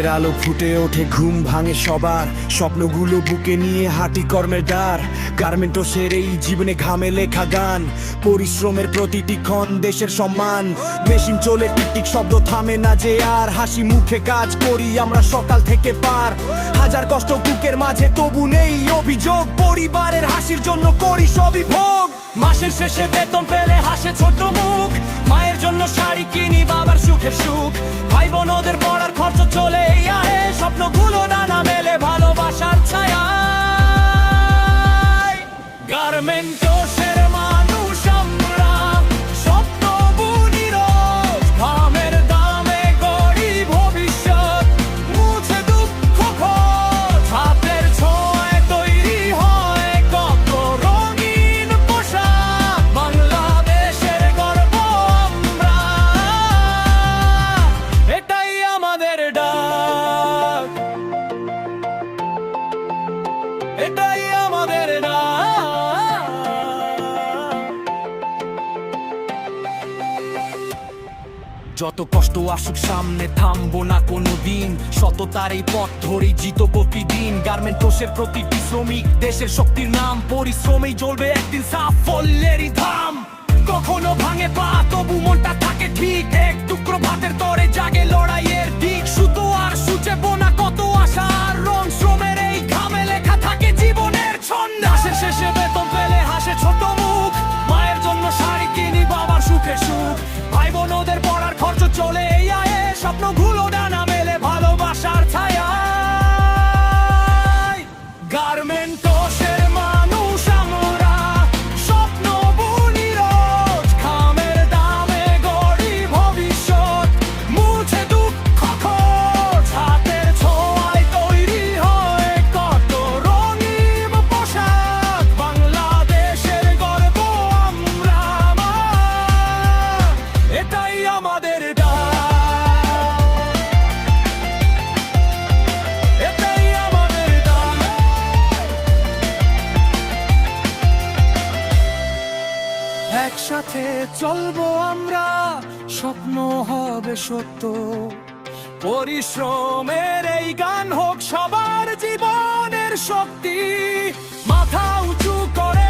দিনের আলো ফুটে ওঠে, ঘুম ভাঙে সবার, স্বপ্নগুলো বুকে নিয়ে হাঁটি কর্মের দ্বার। গার্মেন্টসের এই জীবনে ঘামে লেখা গান, পরিশ্রমের প্রতিটি ক্ষণ দেশের সম্মান। মেশিন চলে টিকটিক শব্দ থামে না যে আর, হাসি মুখে কাজ করি আমরা সকাল থেকে পার। হাজার কষ্ট বুকের মাঝে তবু নেই অভিযোগ, পরিবারের হাসির জন্য করি সবই ভোগ। মাসের শেষে বেতন পেলে হাসে ছোট মুখ, মায়ের জন্য শাড়ি কিনি বাবার সুখের সুখ। ভাই বোনদের পড়ার খরচ চলে আহে, স্বপ্নগুলো ডানা মেলে ভালোবাসার ছায়া। গার্মেন্টসের মানুষ আমরা, স্বপ্ন বুনি রোজ, ঘামের দামে গড়ি ভবিষ্যৎ। মুছে দুঃখ খোঁজ, হাতের ছোঁয়ায় তৈরি হয় কত রঙিন পোশাক। বাংলাদেশের গর্ব আমরা, এটাই আমাদের ডাক, এটাই আমাদের ডাক। যত কষ্ট আসুক সামনে থামবো না কোনোদিন, সততার এই পথ ধরেই জিত প্রতিদিন। গার্মেন্টসের প্রতিটি শ্রমিক দেশের শক্তির নাম, পরিশ্রমেই জ্বলবে একদিন সাফল্যেরই ধাম। কখনো ভাঙে পা তবু মনটা থাকে ঠিক, এক টুকরো ভাতের তরে জাগে লড়াইয়ের দিক। সুতো আর সূচে বোনা কত আশা আর রং, শ্রমের এই ঘামে লেখা থাকে জীবনের ছন্দ। মাসের শেষে বেতন পেলে হাসে ছোট মুখ, মায়ের জন্য শাড়ি কিনি বাবার সুখে সুখ। ভাই বোনদের পড়ার খরচ চলে এই আয়ে, স্বপ্নগুলো ডানা মেলে ভালোবাসার ছায়া। গার্মেন্টসের মানুষ আমরা, স্বপ্ন বুনি রোজ, ঘামের দামে গড়ি ভবিষ্যৎ। মুছে দুঃখ খোঁজ, হাতের ছোঁয়ায় তৈরি হয় কত রঙিন পোশাক। বাংলাদেশের গর্ব আমরা, এটাই আমাদের ডাক, এটাই আমাদের ডাক। একসাথে চলবো আমরা, স্বপ্ন হবে সত্য। পরিশ্রমের এই গান হোক সবার জীবনের শক্তি। মাথা উঁচু করে